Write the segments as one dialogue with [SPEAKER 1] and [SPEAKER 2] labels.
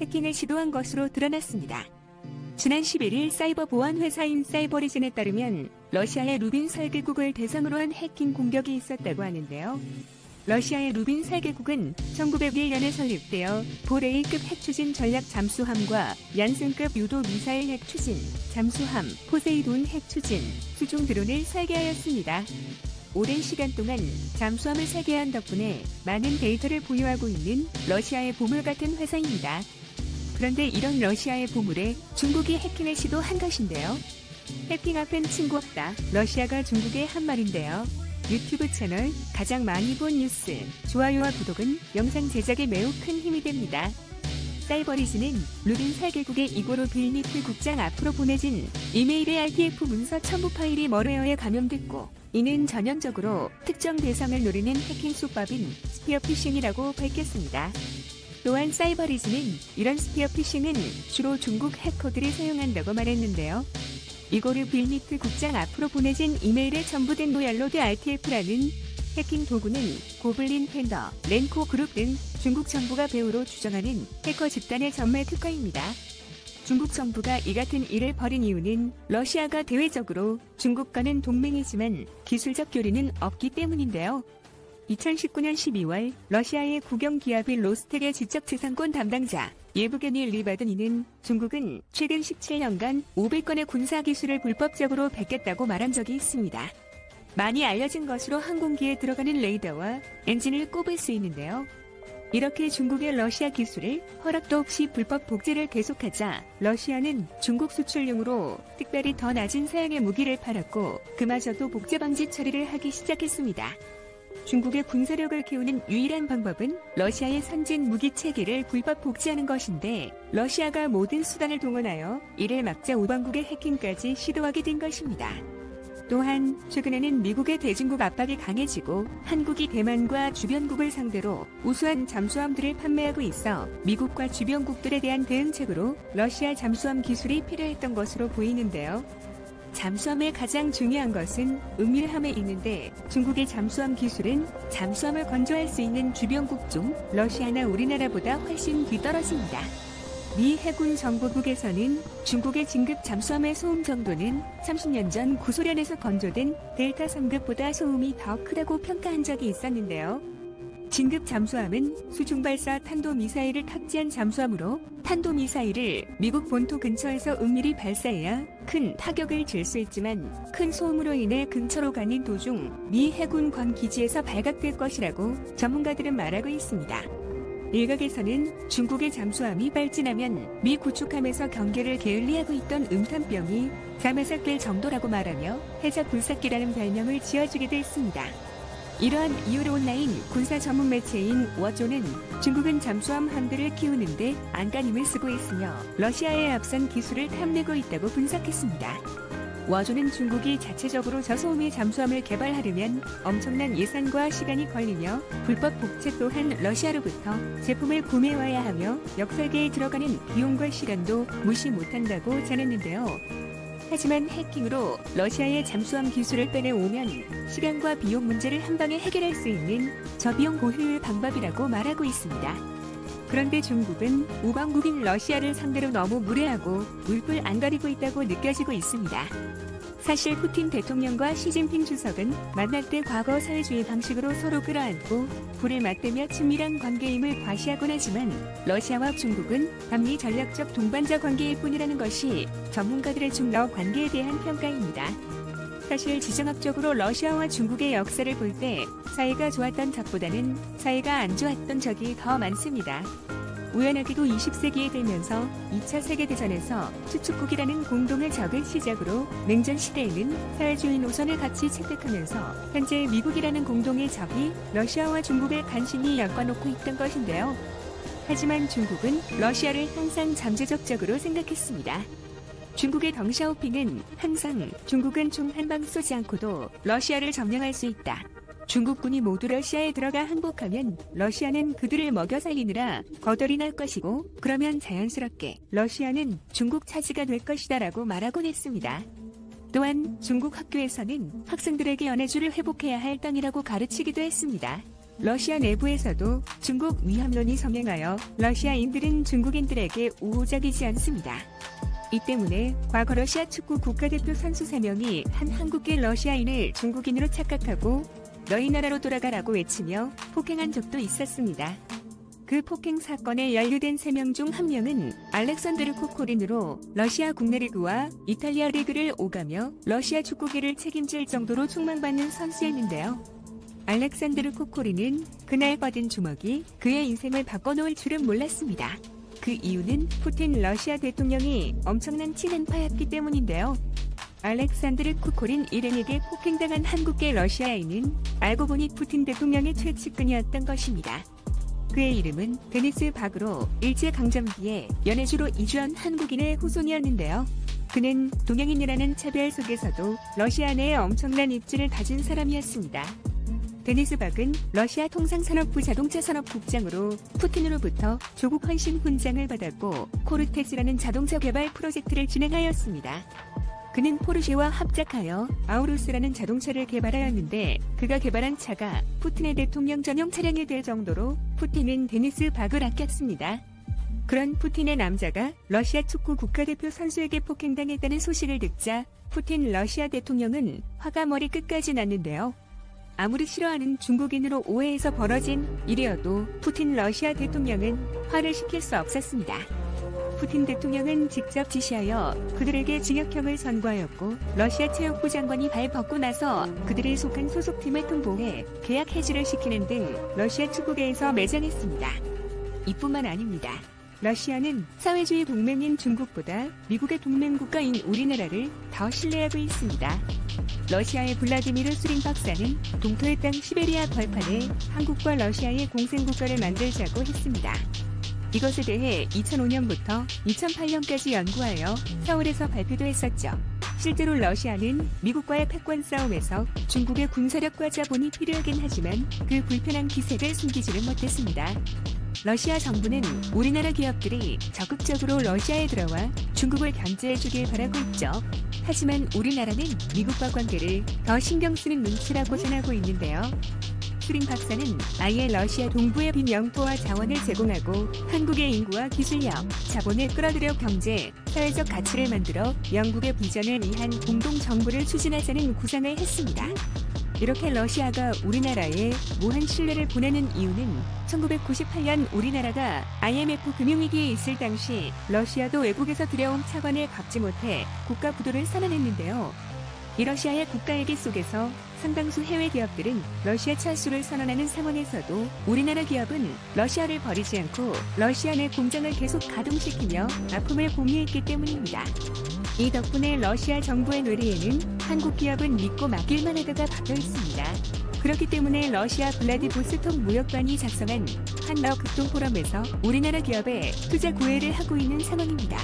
[SPEAKER 1] 해킹을 시도한 것으로 드러났습니다. 지난 11일 사이버 보안 회사인 사이버리즌에 따르면 러시아의 루빈 설계국을 대상으로 한 해킹 공격이 있었다고 하는데요. 러시아의 루빈 설계국은 1901년에 설립되어 보레이급 핵추진 전략 잠수함과 얀센급 유도 미사일 핵추진, 잠수함, 포세이돈 핵추진, 수중 드론을 설계하였습니다. 오랜 시간 동안 잠수함을 설계한 덕분에 많은 데이터를 보유하고 있는 러시아의 보물 같은 회사입니다. 그런데 이런 러시아의 보물에 중국이 해킹을 시도한 것인데요. 해킹 앞엔 친구 없다. 러시아가 중국의 한 말인데요. 유튜브 채널 가장 많이 본 뉴스, 좋아요와 구독은 영상 제작에 매우 큰 힘이 됩니다. 사이버리즈는 루빈 설계국의 이고로 빌니트 국장 앞으로 보내진 이메일의 RTF 문서 첨부 파일이 멀웨어에 감염됐고 이는 전형적으로 특정 대상을 노리는 해킹 수법인 스피어피싱이라고 밝혔습니다. 또한 사이버리즈는 이런 스피어피싱은 주로 중국 해커들이 사용한다고 말했는데요. 이고르 빌니트 국장 앞으로 보내진 이메일에 첨부된 노얄로드 RTF라는 해킹 도구는 고블린 팬더, 렌코 그룹 등 중국 정부가 배후로 추정하는 해커 집단의 전매 특허입니다. 중국 정부가 이 같은 일을 벌인 이유는 러시아가 대외적으로 중국과는 동맹이지만 기술적 교류는 없기 때문인데요. 2019년 12월 러시아의 국영기업인 로스텍의 지적재산권 담당자 예브게니 리바드니는 중국은 최근 17년간 500건의 군사기술을 불법적으로 뺏겼다고 말한 적이 있습니다. 많이 알려진 것으로 항공기에 들어가는 레이더와 엔진을 꼽을 수 있는데요. 이렇게 중국의 러시아 기술을 허락도 없이 불법 복제를 계속하자 러시아는 중국 수출용으로 특별히 더 낮은 사양의 무기를 팔았고 그마저도 복제 방지 처리를 하기 시작했습니다. 중국의 군사력을 키우는 유일한 방법은 러시아의 선진 무기 체계를 불법 복제하는 것인데 러시아가 모든 수단을 동원하여 이를 막자 우방국의 해킹까지 시도하게 된 것입니다. 또한 최근에는 미국의 대중국 압박이 강해지고 한국이 대만과 주변국을 상대로 우수한 잠수함들을 판매하고 있어 미국과 주변국들에 대한 대응책으로 러시아 잠수함 기술이 필요했던 것으로 보이는데요. 잠수함의 가장 중요한 것은 은밀함에 있는데 중국의 잠수함 기술은 잠수함을 건조할 수 있는 주변국 중 러시아나 우리나라보다 훨씬 뒤떨어집니다. 미 해군 정보국에서는 중국의 진급 잠수함의 소음 정도는 30년 전 구소련에서 건조된 델타 3급보다 소음이 더 크다고 평가한 적이 있었는데요. 진급 잠수함은 수중발사 탄도미사일을 탑재한 잠수함으로 탄도미사일을 미국 본토 근처에서 은밀히 발사해야 큰 타격을 줄 수 있지만 큰 소음으로 인해 근처로 가는 도중 미 해군 관 기지에서 발각될 것이라고 전문가들은 말하고 있습니다. 일각에서는 중국의 잠수함이 발진하면 미 구축함에서 경계를 게을리하고 있던 음탄병이 잠에 삭될 정도라고 말하며 해적 불삭기라는 별명을 지어주기도 했습니다. 이러한 이유로 온라인 군사 전문 매체인 워조는 중국은 잠수함 함대를 키우는데 안간힘을 쓰고 있으며 러시아에 앞선 기술을 탐내고 있다고 분석했습니다. 워조는 중국이 자체적으로 저소음의 잠수함을 개발하려면 엄청난 예산과 시간이 걸리며 불법 복제 또한 러시아로부터 제품을 구매해와야 하며 역설계에 들어가는 비용과 시간도 무시 못한다고 전했는데요. 하지만 해킹으로 러시아의 잠수함 기술을 빼내오면 시간과 비용 문제를 한방에 해결할 수 있는 저비용 고효율 방법이라고 말하고 있습니다. 그런데 중국은 우방국인 러시아를 상대로 너무 무례하고 물불 안 가리고 있다고 느껴지고 있습니다. 사실 푸틴 대통령과 시진핑 주석은 만날 때 과거 사회주의 방식으로 서로 끌어안고 불을 맞대며 친밀한 관계임을 과시하곤 하지만 러시아와 중국은 반미 전략적 동반자 관계일 뿐이라는 것이 전문가들의 중러 관계에 대한 평가입니다. 사실 지정학적으로 러시아와 중국의 역사를 볼 때 사이가 좋았던 적보다는 사이가 안 좋았던 적이 더 많습니다. 우연하게도 20세기에 들면서 2차 세계대전에서 수축국이라는 공동의 적을 시작으로 냉전 시대에는 사회주의 노선을 같이 채택하면서 현재 미국이라는 공동의 적이 러시아와 중국을 간신히 엮어놓고 있던 것인데요. 하지만 중국은 러시아를 항상 잠재적적으로 생각했습니다. 중국의 덩샤오핑은 항상 중국은 총 한 방 쏘지 않고도 러시아를 점령할 수 있다. 중국군이 모두 러시아에 들어가 항복하면 러시아는 그들을 먹여 살리느라 거덜이 날 것이고 그러면 자연스럽게 러시아는 중국 차지가 될 것이다 라고 말하곤 했습니다. 또한 중국 학교에서는 학생들에게 연해주를 회복해야 할 땅이라고 가르치기도 했습니다. 러시아 내부에서도 중국 위협론이 성행하여 러시아인들은 중국인들에게 우호적이지 않습니다. 이 때문에 과거 러시아 축구 국가대표 선수 3명이 한 한국계 러시아인을 중국인으로 착각하고 너희 나라로 돌아가라고 외치며 폭행한 적도 있었습니다. 그 폭행 사건에 연루된 3명 중 1명은 알렉산드르 코코린으로 러시아 국내 리그와 이탈리아 리그를 오가며 러시아 축구계를 책임질 정도로 촉망받는 선수였는데요. 알렉산드르 코코린은 그날 뻗은 주먹이 그의 인생을 바꿔놓을 줄은 몰랐습니다. 그 이유는 푸틴 러시아 대통령이 엄청난 친한파였기 때문인데요. 알렉산드르 코코린 일행에게 폭행당한 한국계 러시아인은 알고 보니 푸틴 대통령의 최측근이었던 것입니다. 그의 이름은 데니스 바그로 일제강점기에 연해주로 이주한 한국인의 후손이었는데요. 그는 동양인이라는 차별 속에서도 러시아 내에 엄청난 입지를 가진 사람이었습니다. 데니스 박은 러시아 통상산업부 자동차산업국장으로 푸틴으로부터 조국 헌신 훈장을 받았고 코르테즈라는 자동차 개발 프로젝트를 진행하였습니다. 그는 포르쉐와 합작하여 아우루스라는 자동차를 개발하였는데 그가 개발한 차가 푸틴의 대통령 전용 차량이 될 정도로 푸틴은 데니스 박을 아꼈습니다. 그런 푸틴의 남자가 러시아 축구 국가대표 선수에게 폭행당했다는 소식을 듣자 푸틴 러시아 대통령은 화가 머리 끝까지 났는데요. 아무리 싫어하는 중국인으로 오해해서 벌어진 일이어도 푸틴 러시아 대통령은 화를 식힐 수 없었습니다. 푸틴 대통령은 직접 지시하여 그들에게 징역형을 선고하였고 러시아 체육부 장관이 발 벗고 나서 그들이 속한 소속팀을 통보해 계약 해지를 시키는 등 러시아 축구계에서 매장했습니다. 이뿐만 아닙니다. 러시아는 사회주의 동맹인 중국보다 미국의 동맹국가인 우리나라를 더 신뢰하고 있습니다. 러시아의 블라디미르 수린 박사는 동토의 땅 시베리아 벌판에 한국과 러시아의 공생국가를 만들자고 했습니다. 이것에 대해 2005년부터 2008년까지 연구하여 서울에서 발표도 했었죠. 실제로 러시아는 미국과의 패권 싸움에서 중국의 군사력과 자본이 필요하긴 하지만 그 불편한 기색을 숨기지는 못했습니다. 러시아 정부는 우리나라 기업들이 적극적으로 러시아에 들어와 중국을 견제해주길 바라고 있죠. 하지만 우리나라는 미국과 관계를 더 신경 쓰는 눈치라고 전하고 있는데요. 수린 박사는 아예 러시아 동부의 빈 영토와 자원을 제공하고 한국의 인구와 기술력, 자본을 끌어들여 경제, 사회적 가치를 만들어 영국의 비전을 위한 공동정부를 추진하자는 구상을 했습니다. 이렇게 러시아가 우리나라에 무한 신뢰를 보내는 이유는 1998년 우리나라가 IMF 금융위기에 있을 당시 러시아도 외국에서 들여온 차관을 갚지 못해 국가 부도를 선언했는데요. 이 러시아의 국가회기 속에서 상당수 해외 기업들은 러시아 차수를 선언하는 상황에서도 우리나라 기업은 러시아를 버리지 않고 러시아 내 공장을 계속 가동시키며 아픔을 공유했기 때문입니다. 이 덕분에 러시아 정부의 뇌리에는 한국 기업은 믿고 맡길만 하다가 박혀 있습니다. 그렇기 때문에 러시아 블라디보스톡 무역관이 작성한 한러 극동 포럼에서 우리나라 기업에 투자 고해를 하고 있는 상황입니다.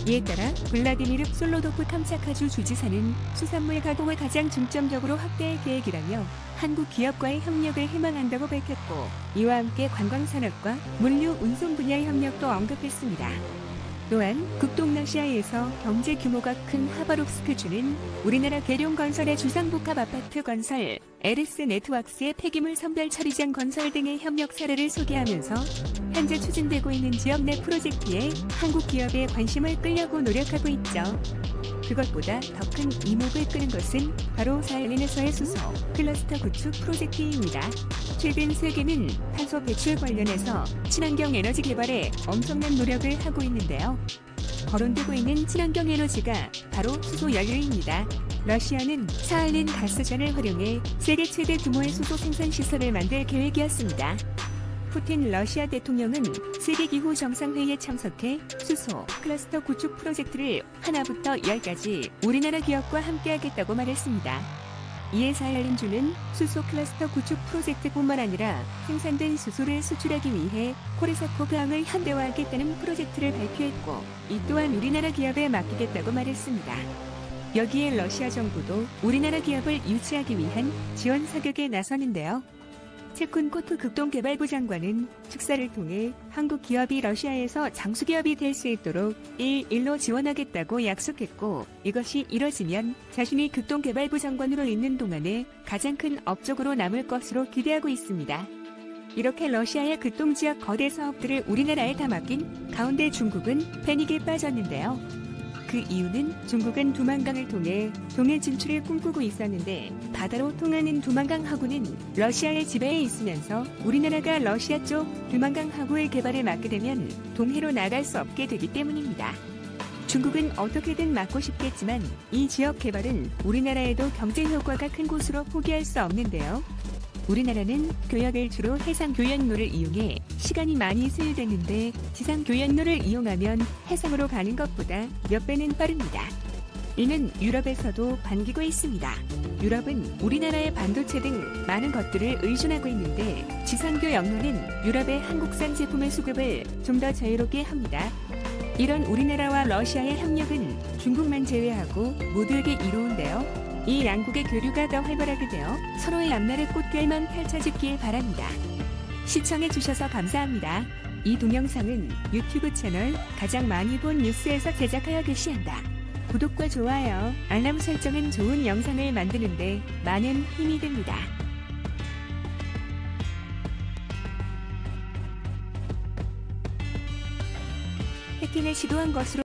[SPEAKER 1] 이에 따라 블라디미르 솔로도프 캄차카주 주지사는 수산물 가공을 가장 중점적으로 확대할 계획이라며 한국 기업과의 협력을 희망한다고 밝혔고 이와 함께 관광산업과 물류 운송 분야의 협력도 언급했습니다. 또한 북동러시아에서 경제 규모가 큰 하바롭스크주는 우리나라 계룡건설의 주상복합 아파트 건설, 에르스 네트워크스의 폐기물 선별 처리장 건설 등의 협력 사례를 소개하면서 현재 추진되고 있는 지역 내 프로젝트에 한국 기업의 관심을 끌려고 노력하고 있죠. 그것보다 더 큰 이목을 끄는 것은 바로 사헬린에서의 수소, 클러스터 구축 프로젝트입니다. 최근 세계는 탄소 배출 관련해서 친환경 에너지 개발에 엄청난 노력을 하고 있는데요. 거론되고 있는 친환경 에너지가 바로 수소 연료입니다. 러시아는 사할린 가스전을 활용해 세계 최대 규모의 수소 생산 시설을 만들 계획이었습니다. 푸틴 러시아 대통령은 세계기후 정상회의에 참석해 수소, 클러스터 구축 프로젝트를 하나부터 10까지 우리나라 기업과 함께하겠다고 말했습니다. 이에 사할린주는 수소 클러스터 구축 프로젝트뿐만 아니라 생산된 수소를 수출하기 위해 코르사코강을 현대화하겠다는 프로젝트를 발표했고 이 또한 우리나라 기업에 맡기겠다고 말했습니다. 여기에 러시아 정부도 우리나라 기업을 유치하기 위한 지원 사격에 나서는데요. 체쿤코프 극동개발부 장관은 축사를 통해 한국 기업이 러시아에서 장수기업이 될 수 있도록 일일로 지원하겠다고 약속했고, 이것이 이뤄지면 자신이 극동개발부 장관으로 있는 동안에 가장 큰 업적으로 남을 것으로 기대하고 있습니다. 이렇게 러시아의 극동지역 거대 사업들을 우리나라에 다 맡긴 가운데 중국은 패닉에 빠졌는데요. 그 이유는 중국은 두만강을 통해 동해 진출을 꿈꾸고 있었는데, 바다로 통하는 두만강 하구는 러시아의 지배에 있으면서 우리나라가 러시아 쪽 두만강 하구의 개발을 막게 되면 동해로 나갈 수 없게 되기 때문입니다. 중국은 어떻게든 막고 싶겠지만 이 지역 개발은 우리나라에도 경제 효과가 큰 곳으로 포기할 수 없는데요. 우리나라는 교역을 주로 해상 교역로를 이용해 시간이 많이 소요되는데, 지상 교역로를 이용하면 해상으로 가는 것보다 몇 배는 빠릅니다. 이는 유럽에서도 반기고 있습니다. 유럽은 우리나라의 반도체 등 많은 것들을 의존하고 있는데, 지상 교역로는 유럽의 한국산 제품의 수급을 좀 더 자유롭게 합니다. 이런 우리나라와 러시아의 협력은 중국만 제외하고 모두에게 이로운데요. 이 양국의 교류가 더 활발하게 되어 서로의 앞날의 꽃길만 펼쳐지길 바랍니다. 시청해주셔서 감사합니다. 이 동영상은 유튜브 채널 가장 많이 본 뉴스에서 제작하여 게시한다. 구독과 좋아요, 알람 설정은 좋은 영상을 만드는데 많은 힘이 됩니다. 해킹을 시도한 것으로